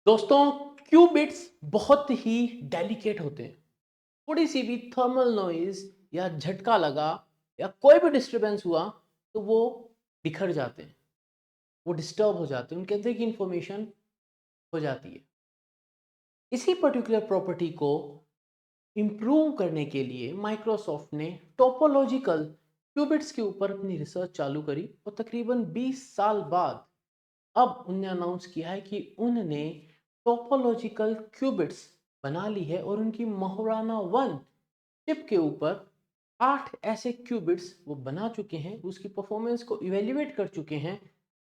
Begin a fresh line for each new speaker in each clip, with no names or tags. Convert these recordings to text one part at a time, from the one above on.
दोस्तों, क्यूबिट्स बहुत ही डेलिकेट होते हैं। थोड़ी सी भी थर्मल नॉइज या झटका लगा या कोई भी डिस्टरबेंस हुआ तो वो बिखर जाते हैं, वो डिस्टर्ब हो जाते हैं, उनके अंदर की इंफॉर्मेशन हो जाती है। इसी पर्टिकुलर प्रॉपर्टी को इम्प्रूव करने के लिए माइक्रोसॉफ्ट ने टोपोलॉजिकल क्यूबिट्स के ऊपर अपनी रिसर्च चालू करी और तकरीबन 20 साल बाद अब उनने अनाउंस किया है कि उनने टोपोलॉजिकल क्यूबिट्स बना ली है और उनकी महोराना वन चिप के ऊपर 8 ऐसे क्यूबिट्स वो बना चुके हैं, उसकी परफॉर्मेंस को इवेल्युएट कर चुके हैं।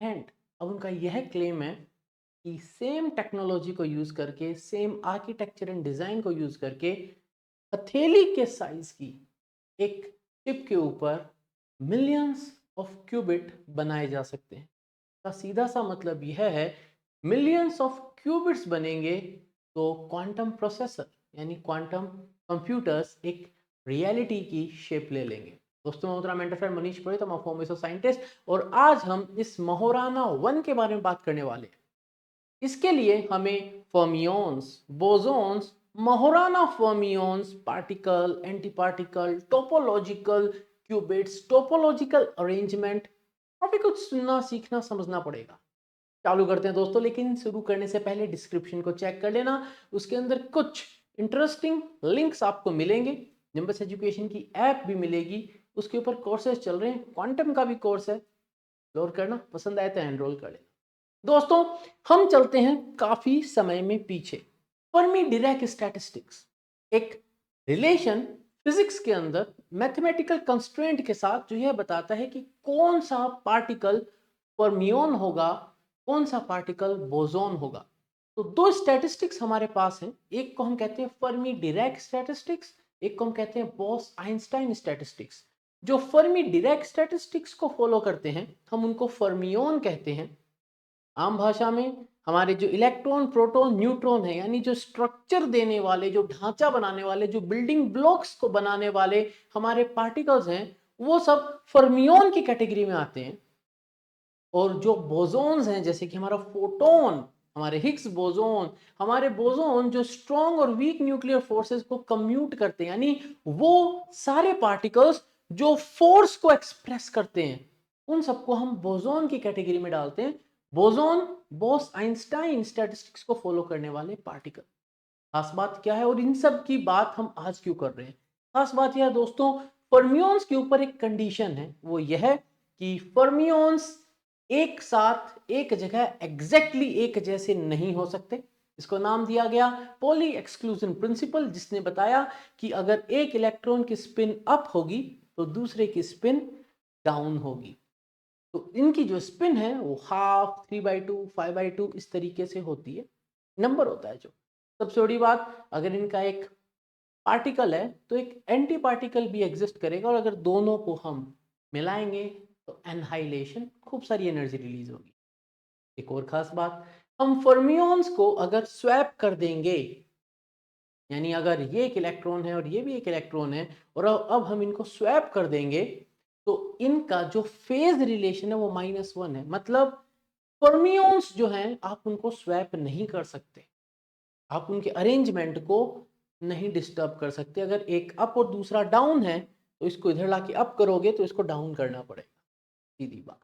एंड अब उनका यह क्लेम है कि सेम टेक्नोलॉजी को यूज करके, सेम आर्किटेक्चर एंड डिजाइन को यूज करके हथेली के साइज की एक चिप के ऊपर मिलियंस ऑफ क्यूबिट बनाए जा सकते हैं। का सीधा सा मतलब यह है, मिलियंस ऑफ क्यूबिट्स बनेंगे तो क्वांटम प्रोसेसर यानी क्वांटम कंप्यूटर्स एक रियलिटी की शेप ले लेंगे। दोस्तों, मैं उत्तरा मेंटर मनीष पुरोहित, मैं फॉर्मेसो साइंटिस्ट, और आज हम इस महोराना वन के बारे में बात करने वाले हैं। इसके लिए हमें fermions, bosons, Majorana fermions, particle, anti particle, topological qubits, topological arrangement, काफी कुछ सुनना, सीखना, समझना पड़ेगा। चालू करते हैं दोस्तों, लेकिन शुरू करने से पहले डिस्क्रिप्शन को चेक कर लेना। उसके अंदर कुछ इंटरेस्टिंग लिंक्स आपको मिलेंगे। निम्बस एजुकेशन की ऐप भी मिलेगी, उसके ऊपर कोर्सेज चल रहे हैं, क्वांटम का भी कोर्स है। एक्सप्लोर करना, पसंद आए तो एनरोल कर लेना। दोस्तों, हम चलते हैं काफी समय में पीछे। फर्मी डिरैक स्टैटिस्टिक्स एक रिलेशन फिजिक्स के अंदर मैथमेटिकल कंस्ट्रेंट के साथ जो यह बताता है कि कौन सा पार्टिकल फर्मियोन होगा, कौन सा पार्टिकल बोसोन होगा। तो दो स्टैटिस्टिक्स हमारे पास हैं, एक को हम कहते हैं फर्मी डिरैक स्टैटिस्टिक्स, एक को हम कहते हैं बॉस आइंस्टाइन स्टैटिस्टिक्स। जो फर्मी डिरैक स्टैटिस्टिक्स को फॉलो करते हैं हम उनको फर्मियोन कहते हैं। आम भाषा में हमारे जो इलेक्ट्रॉन, प्रोटॉन, न्यूट्रॉन है, यानी जो स्ट्रक्चर देने वाले, जो ढांचा बनाने वाले, जो बिल्डिंग ब्लॉक्स को बनाने वाले हमारे पार्टिकल्स हैं, वो सब फर्मियोन की कैटेगरी में आते हैं। और जो बोसोन्स हैं, जैसे कि हमारा फोटोन, हमारे हिग्स बोसोन, हमारे बोसोन जो स्ट्रॉन्ग और वीक न्यूक्लियर फोर्सेस को कम्यूट करते हैं, यानी वो सारे पार्टिकल्स जो फोर्स को एक्सप्रेस करते हैं, उन सबको हम बोसोन की कैटेगरी में डालते हैं। बोसोन बोस आइंस्टाइन स्टैटिस्टिक्स को फॉलो करने वाले पार्टिकल। खास बात क्या है और इन सब की बात हम आज क्यों कर रहे हैं? खास बात यह है दोस्तों, फर्मियोन्स के ऊपर एक कंडीशन है, वो यह है कि फर्मियोन्स एक साथ एक जगह एग्जैक्टली एक जैसे नहीं हो सकते। इसको नाम दिया गया पॉली एक्सक्लूजन प्रिंसिपल, जिसने बताया कि अगर एक इलेक्ट्रॉन की स्पिन अप होगी तो दूसरे की स्पिन डाउन होगी। तो इनकी जो स्पिन है वो हाफ, 3/2, 5/2 इस तरीके से होती है, नंबर होता है जो। सबसे बड़ी बात, अगर इनका एक पार्टिकल है तो एक एंटी पार्टिकल भी एग्जिस्ट करेगा, और अगर दोनों को हम मिलाएंगे तो एनहाइलेशन, खूब सारी एनर्जी रिलीज होगी। एक और खास बात, हम फर्मियोन्स को अगर स्वैप कर देंगे, यानी अगर ये एक इलेक्ट्रॉन है और ये भी एक इलेक्ट्रॉन है, और अब हम इनको स्वैप कर देंगे, तो इनका जो फेज रिलेशन है वो -1 है। मतलब फर्मियोन्स जो हैं आप उनको स्वैप नहीं कर सकते, आप उनके अरेंजमेंट को नहीं डिस्टर्ब कर सकते। अगर एक अप और दूसरा डाउन है तो इसको इधर लाके अप करोगे तो इसको डाउन करना पड़ेगा, सीधी बात।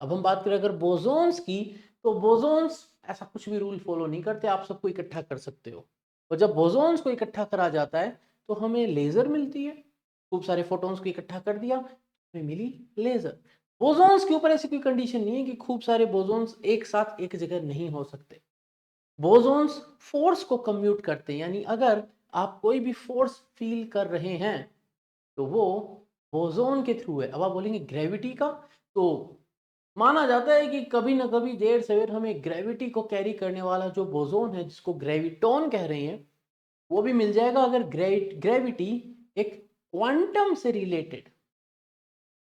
अब हम बात करें अगर बोसोन्स की, तो बोसोन्स ऐसा कुछ भी रूल फॉलो नहीं करते, आप सबको इकट्ठा कर सकते हो। और जब बोसोन्स को इकट्ठा करा जाता है तो हमें लेजर मिलती है। खूब सारे फोटॉन्स को इकट्ठा कर दिया, हमें मिली लेजर। बोसोन्स के ऊपर ऐसी कोई कंडीशन नहीं है कि खूब सारे बोसोन्स एक साथ एक जगह नहीं हो सकते। बोसोन्स फोर्स को कम्यूट करते हैं, यानी अगर आप कोई भी फोर्स फील कर रहे हैं तो वो बोसोन के थ्रू है। अब आप बोलेंगे ग्रेविटी का, तो माना जाता है कि कभी ना कभी देर सवेर हमें ग्रेविटी को कैरी करने वाला जो बोसोन है, जिसको ग्रेविटॉन कह रहे हैं, वो भी मिल जाएगा अगर ग्रेविटी एक क्वांटम से रिलेटेड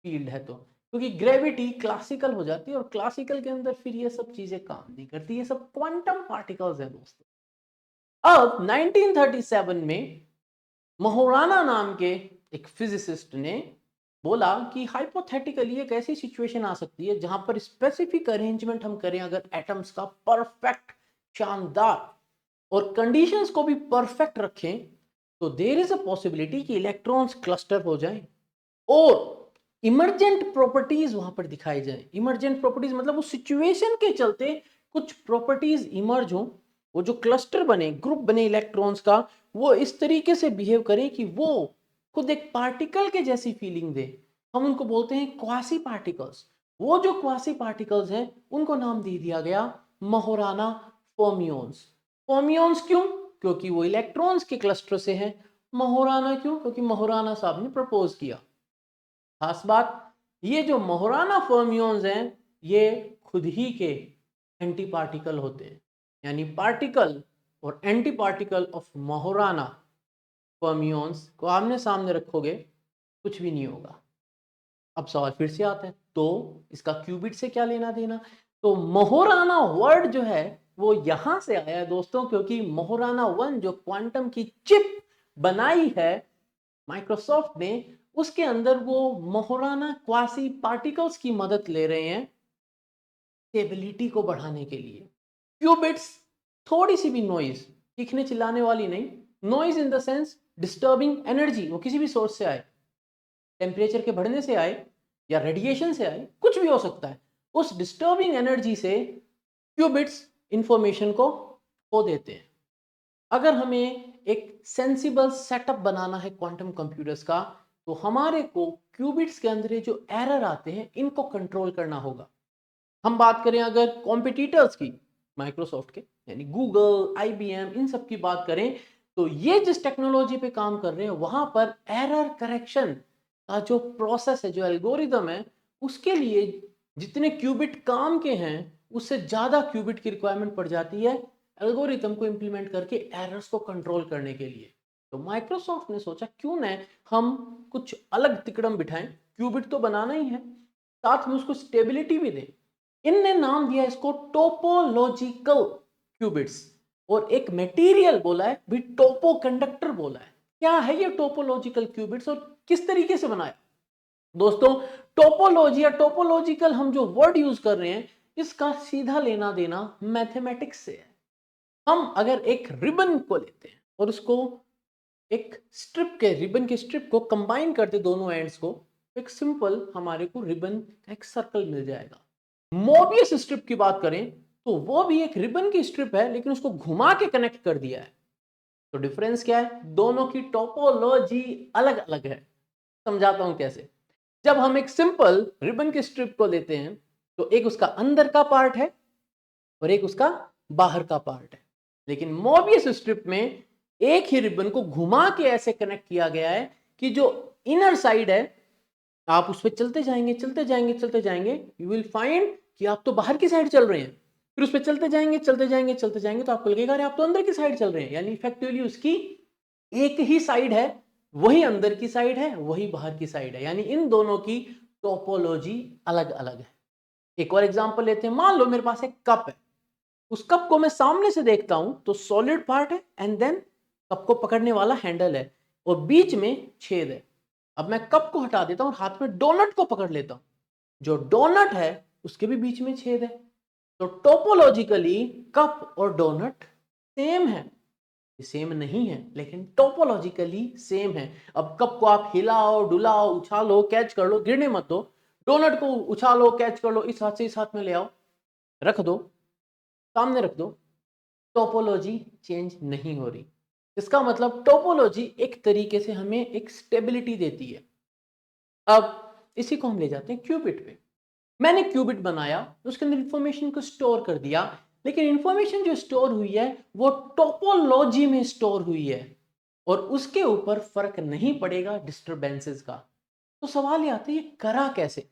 फील्ड है तो। क्योंकि ग्रेविटी क्लासिकल हो जाती है और क्लासिकल के अंदर फिर ये सब चीजें काम नहीं करती, ये सब क्वांटम पार्टिकल्स हैं दोस्तों। अब 1937 में महोराना नाम के एक फिजिसिस्ट ने बोला कि हाइपोथेटिकली एक ऐसी सिचुएशन आ सकती है जहां पर स्पेसिफिक अरेंजमेंट हम करें अगर एटम्स का, परफेक्ट, शानदार, और कंडीशंस को भी परफेक्ट रखें तो देयर इज अ पॉसिबिलिटी कि इलेक्ट्रॉन्स क्लस्टर हो जाएं और इमर्जेंट प्रॉपर्टीज वहां पर दिखाई जाए। इमर्जेंट प्रॉपर्टीज मतलब उस सिचुएशन के चलते कुछ प्रॉपर्टीज इमर्ज हो, वो जो क्लस्टर बने, ग्रुप बने इलेक्ट्रॉन्स का, वो इस तरीके से बिहेव करें कि वो खुद एक पार्टिकल के जैसी फीलिंग दे। हम उनको बोलते हैं क्वासी पार्टिकल्स। वो जो क्वासी पार्टिकल्स हैं उनको नाम दे दिया गया महोराना फर्मियोन्स। फर्मियोन्स क्यों? क्योंकि वो इलेक्ट्रॉन्स के क्लस्टर से हैं। महोराना क्यों? क्योंकि महोराना साहब ने प्रपोज किया। खास बात, ये जो महोराना फर्मियोन्स हैं ये खुद ही के एंटी पार्टिकल होते हैं, यानी पार्टिकल और एंटी पार्टिकल ऑफ महोराना फर्मियोन्स को आमने सामने रखोगे कुछ भी नहीं होगा। अब सवाल फिर से आता है, तो इसका क्यूबिट से क्या लेना देना? तो महोराना वर्ड जो है वो यहां से आया है दोस्तों, क्योंकि महोराना 1 जो क्वांटम की चिप बनाई है माइक्रोसॉफ्ट ने, उसके अंदर वो महोराना क्वासी पार्टिकल्स की मदद ले रहे हैं स्टेबिलिटी को बढ़ाने के लिए। क्यूबिट्स थोड़ी सी भी नॉइज, चीखने चिल्लाने वाली नहीं, noise in the sense disturbing energy, वो किसी भी सोर्स से आए, टेम्परेचर के बढ़ने से आए या रेडिएशन से आए, कुछ भी हो सकता है, उस डिस्टर्बिंग एनर्जी से क्यूबिट्स इंफॉर्मेशन को खो देते हैं। अगर हमें एक सेंसिबल सेटअप बनाना है क्वांटम कंप्यूटर्स का, तो हमारे को क्यूबिट्स के अंदर जो एरर आते हैं इनको कंट्रोल करना होगा। हम बात करें अगर कॉम्पिटिटर्स की, माइक्रोसॉफ्ट के यानी गूगल, आईबीएम, इन सब की बात करें, तो ये जिस टेक्नोलॉजी पे काम कर रहे हैं वहां पर एरर करेक्शन का जो प्रोसेस है, जो एल्गोरिदम है, उसके लिए जितने क्यूबिट काम के हैं उससे ज्यादा क्यूबिट की रिक्वायरमेंट पड़ जाती है एल्गोरिदम को इंप्लीमेंट करके एरर्स को कंट्रोल करने के लिए। तो माइक्रोसॉफ्ट ने सोचा क्यों न हम कुछ अलग तिकड़म बिठाएं, क्यूबिट तो बनाना ही है, साथ में उसको स्टेबिलिटी भी दें। इनने नाम दिया इसको टोपोलॉजिकल क्यूबिट्स, और एक मटेरियल बोला है भी, टोपो कंडक्टर बोला है। क्या है ये टोपोलॉजिकल क्यूबिट्स और किस तरीके से बनाया? दोस्तों, टोपोलॉजी या टोपोलॉजिकल हम जो वर्ड यूज कर रहे हैं इसका सीधा लेना देना मैथमेटिक्स से है। हम अगर एक रिबन को लेते हैं और उसको एक स्ट्रिप के, रिबन के स्ट्रिप को कंबाइन करते दोनों एंड्स को, एक सिंपल हमारे को रिबन का एक सर्कल मिल जाएगा। मोबियस स्ट्रिप की बात करें तो वो भी एक रिबन की स्ट्रिप है लेकिन उसको घुमा के कनेक्ट कर दिया है। तो डिफरेंस क्या है? दोनों की टोपोलॉजी अलग अलग है। समझाता हूं कैसे। जब हम एक सिंपल रिबन के स्ट्रिप को लेते हैं तो एक उसका अंदर का पार्ट है और एक उसका बाहर का पार्ट है, लेकिन मोबियस स्ट्रिप में एक ही रिबन को घुमा के ऐसे कनेक्ट किया गया है कि जो इनर साइड है, आप उस पर चलते जाएंगे चलते जाएंगे चलते जाएंगे, यू विल फाइंड कि आप तो बाहर की साइड चल रहे हैं। फिर उस पर चलते जाएंगे चलते जाएंगे चलते जाएंगे तो आपको लगेगा अरे आप तो अंदर की साइड चल रहे हैं। यानी इफेक्टिवली उसकी एक ही साइड है, वही अंदर की साइड है, वही बाहर की साइड है, यानी इन दोनों की टोपोलॉजी अलग अलग है। एक और एग्जांपल लेते हैं। मान लो मेरे पास एक कप है, उस कप को मैं सामने से देखता हूं तो सॉलिड पार्ट है एंड देन कप को पकड़ने वाला हैंडल है और बीच में छेद है। अब मैं कप को हटा देता हूं और हाथ में डोनट को पकड़ लेता हूं, जो डोनट है उसके भी बीच में छेद है। तो टोपोलॉजिकली कप और डोनट सेम है, सेम नहीं है लेकिन टोपोलॉजिकली सेम है। अब कप को आप हिलाओ डुलाओ उछालो कैच कर लो, गिरने मत दो। डोनट को उछालो कैच कर लो, इस हाथ से इस हाथ में ले आओ, रख दो, सामने रख दो, टोपोलॉजी चेंज नहीं हो रही। इसका मतलब टोपोलॉजी एक तरीके से हमें एक स्टेबिलिटी देती है। अब इसी को हम ले जाते हैं क्यूबिट पे। मैंने क्यूबिट बनाया, उसके अंदर इंफॉर्मेशन को स्टोर कर दिया, लेकिन इंफॉर्मेशन जो स्टोर हुई है वो टोपोलॉजी में स्टोर हुई है और उसके ऊपर फर्क नहीं पड़ेगा डिस्टरबेंसेस का। तो सवाल ये आता है ये करा कैसे?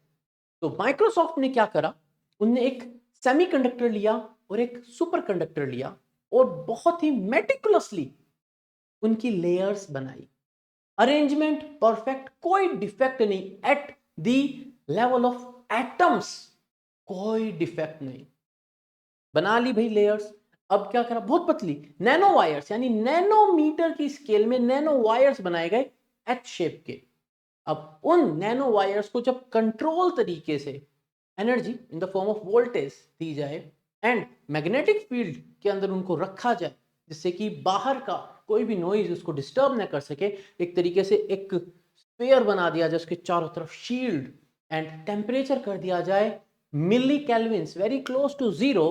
तो माइक्रोसॉफ्ट ने क्या करा, उनने एक सेमीकंडक्टर लिया और एक सुपर कंडक्टर लिया और बहुत ही मेटिकुलसली उनकी लेयर्स बनाई। अरेंजमेंट परफेक्ट, कोई डिफेक्ट नहीं, at the level of atoms कोई डिफेक्ट नहीं। बना ली भाई लेयर्स। अब क्या करा, बहुत पतली नैनो वायर्स, यानी नैनोमीटर की स्केल में नैनो वायर्स बनाए गए एच शेप के। अब उन नैनो वायर्स को जब कंट्रोल तरीके से energy in the form of voltage दी जाए एंड मैग्नेटिक फील्ड के अंदर उनको रखा जाए, जिससे कि बाहर का कोई भी नॉइज उसको डिस्टर्ब ना कर सके। एक तरीके से एक स्फीयर बना दिया जाए उसके चारों तरफ शील्ड, एंड टेम्परेचर कर दिया जाए मिली Kelvin's, very close to zero.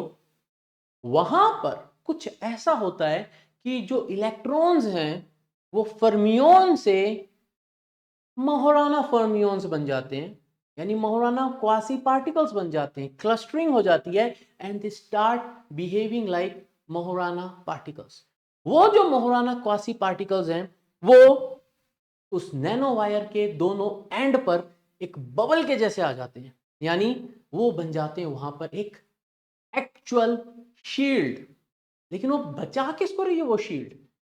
वहां पर कुछ ऐसा होता है कि जो इलेक्ट्रॉन्स हैं वो फर्मियोन से महाराना फर्मियोन्स बन जाते हैं, यानी महाराना क्वासी पार्टिकल्स बन जाते हैं, क्लस्टरिंग हो जाती है, and they start behaving like Majorana particles. वो जो महाराना क्वासी पार्टिकल्स हैं वो उस नैनो वायर के दोनों एंड पर एक बबल के जैसे आ जाते हैं, यानी वो बन जाते हैं वहां पर एक एक्चुअल शील्ड। लेकिन वो बचा किसको रही है वो शील्ड?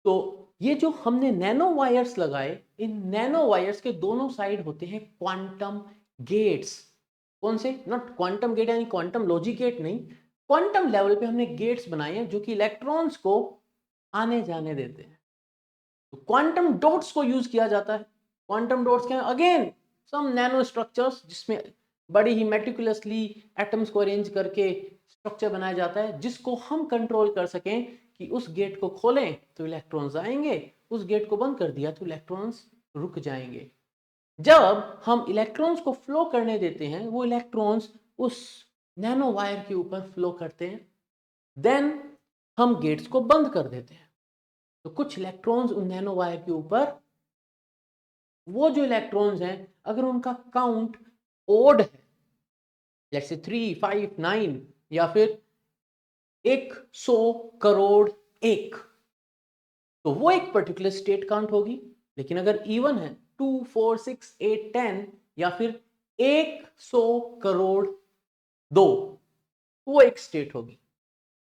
तो ये जो हमने नैनो वायर्स लगाए, इन नैनो वायर्स के दोनों साइड होते हैं क्वांटम गेट्स। कौन से? नॉट क्वांटम गेट यानी क्वांटम लॉजिक गेट नहीं, क्वांटम लेवल पे हमने गेट्स बनाए हैं जो कि इलेक्ट्रॉन्स को आने जाने देते हैं। तो क्वांटम डॉट्स को यूज किया जाता है। क्वांटम डॉट्स क्या? अगेन सम नैनो स्ट्रक्चर्स जिसमें बड़ी ही मेटिकुलसली एटम्स को अरेंज करके स्ट्रक्चर बनाया जाता है, जिसको हम कंट्रोल कर सकें कि उस गेट को खोलें तो इलेक्ट्रॉन्स आएंगे, उस गेट को बंद कर दिया तो इलेक्ट्रॉन्स रुक जाएंगे। जब हम इलेक्ट्रॉन्स को फ्लो करने देते हैं, वो इलेक्ट्रॉन्स उस नैनो वायर के ऊपर फ्लो करते हैं, देन हम गेट्स को बंद कर देते हैं। तो कुछ इलेक्ट्रॉन्स उन नैनो वायर के ऊपर, वो जो इलेक्ट्रॉन्स हैं अगर उनका काउंट ओड है, जैसे 3, 5, 9 या फिर 100 करोड़ 1, तो वो एक पर्टिकुलर स्टेट काउंट होगी। लेकिन अगर इवन है 2, 4, 6, 8, 10 या फिर 100 करोड़ 2, वो एक स्टेट होगी।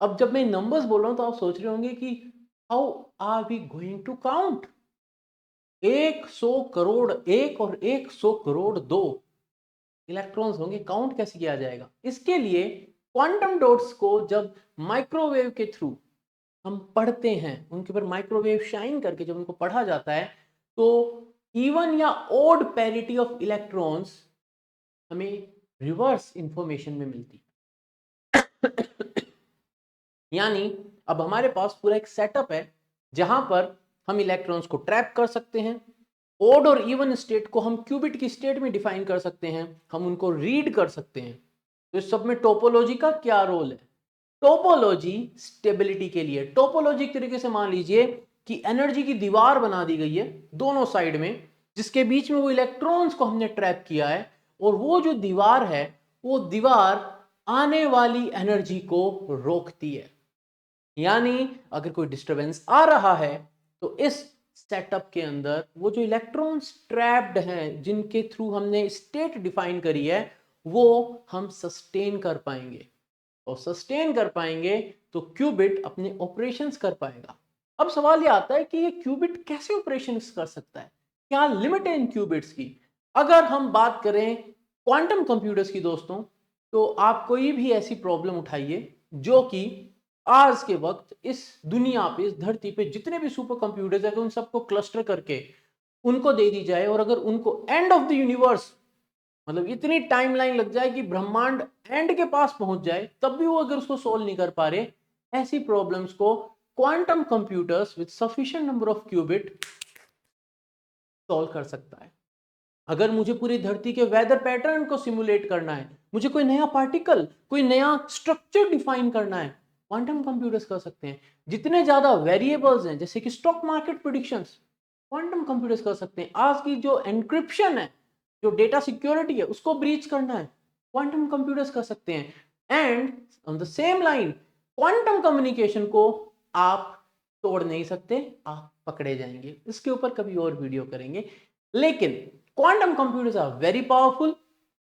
अब जब मैं नंबर्स बोल रहा हूं तो आप सोच रहे होंगे कि how are we going to count 100 crore 1 और 100 करोड़ 2 इलेक्ट्रॉन्स होंगे, काउंट कैसे किया जाएगा? इसके लिए क्वांटम डॉट्स को जब माइक्रोवेव के थ्रू हम पढ़ते हैं, उनके ऊपर माइक्रोवेव शाइन करके जब उनको पढ़ा जाता है, तो इवन या ओड पैरिटी ऑफ इलेक्ट्रॉन्स हमें रिवर्स इंफॉर्मेशन में मिलती है। यानी अब हमारे पास पूरा एक सेटअप है जहां पर हम इलेक्ट्रॉन्स को ट्रैप कर सकते हैं। ओड और इवन स्टेट को हम क्यूबिट की स्टेट में डिफाइन कर सकते हैं, हम उनको रीड कर सकते हैं। तो इस सब में टोपोलॉजी का क्या रोल है? टोपोलॉजी स्टेबिलिटी के लिए, टोपोलॉजी तरीके से मान लीजिए कि एनर्जी की दीवार बना दी गई है दोनों साइड में, जिसके बीच में वो इलेक्ट्रॉन्स को हमने ट्रैप किया है, और वो जो दीवार है वो दीवार आने वाली एनर्जी को रोकती है। यानी अगर कोई डिस्टरबेंस आ रहा है तो इस सेटअप के अंदर वो जो इलेक्ट्रॉन्स ट्रैप्ड हैं, जिनके थ्रू हमने स्टेट डिफाइन करी है, वो हम सस्टेन कर पाएंगे, और सस्टेन कर पाएंगे तो क्यूबिट अपने ऑपरेशंस कर पाएगा। अब सवाल ये आता है कि ये क्यूबिट कैसे ऑपरेशंस कर सकता है, क्या लिमिट है इन क्यूबिट्स की? अगर हम बात करें क्वांटम कंप्यूटर्स की दोस्तों, तो आप कोई भी ऐसी प्रॉब्लम उठाइए जो कि आज के वक्त इस दुनिया पे, इस धरती पे जितने भी सुपर कंप्यूटर्स हैं, तो उन सबको क्लस्टर करके उनको दे दी जाए, और अगर उनको एंड ऑफ द यूनिवर्स, मतलब इतनी टाइमलाइन लग जाए कि ब्रह्मांड एंड के पास पहुंच जाए, तब भी वो अगर उसको सोल्व नहीं कर पा रहे, ऐसी प्रॉब्लम्स को quantum computers with sufficient number of qubit solve कर सकता है। अगर मुझे पूरी धरती के वेदर पैटर्न को सिमुलेट करना है, मुझे कोई नया पार्टिकल, कोई नया स्ट्रक्चर डिफाइन करना है, क्वांटम कंप्यूटर्स कर सकते हैं। जितने ज्यादा वेरिएबल्स हैं, जैसे कि stock market predictions, quantum computers कर सकते हैं। आज की जो एनक्रिप्शन है, जो डेटा सिक्योरिटी है, उसको ब्रीच करना है, क्वांटम कंप्यूटर्स कर सकते हैं। And on the same line, quantum communication को आप तोड़ नहीं सकते, आप पकड़े जाएंगे। इसके ऊपर कभी और वीडियो करेंगे। लेकिन quantum computers are very powerful.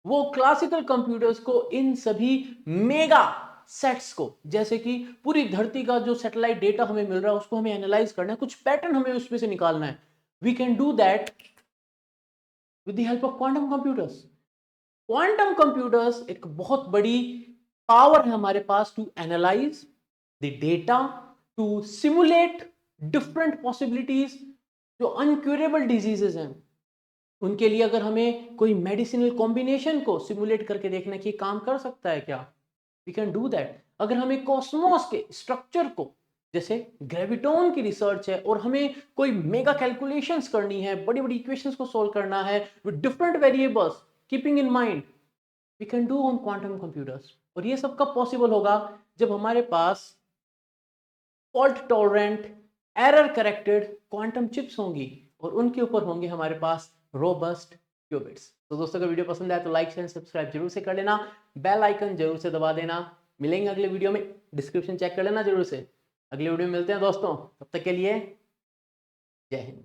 वो क्लासिकल कंप्यूटर्स को इन सभी मेगा सेट्स को, जैसे कि पूरी धरती का जो सैटेलाइट डेटा हमें मिल रहा है उसको हमें एनालाइज करना है, कुछ पैटर्न हमें उसमें से निकालना है, we can do that with the help of quantum computers. Quantum computers एक बहुत बड़ी पावर है हमारे पास to analyse the data, to simulate different possibilities. जो अनक्यूरेबल डिजीजेस हैं उनके लिए अगर हमें कोई मेडिसिनल कॉम्बिनेशन को सिमुलेट करके देखना कि काम कर सकता है क्या, वी कैन डू दैट। अगर हमें कॉस्मोस के स्ट्रक्चर को जैसे ग्रेविटोन की रिसर्च है और हमें कोई मेगा कैलकुलेशंस करनी है, बड़ी बड़ी इक्वेशंस को सॉल्व करना है with different variables, keeping in mind we can do on quantum computers. और ये सब कब पॉसिबल होगा? जब हमारे पास fault tolerant, error corrected quantum chips होंगी और उनके ऊपर होंगे हमारे पास रोबस्ट क्यूबिट्स। तो दोस्तों, अगर वीडियो पसंद आए तो लाइक शेयर सब्सक्राइब जरूर से कर लेना, बेल आइकन जरूर से दबा देना। मिलेंगे अगले वीडियो में, डिस्क्रिप्शन चेक कर लेना जरूर से। अगले वीडियो में मिलते हैं दोस्तों, तब तक के लिए जय हिंद।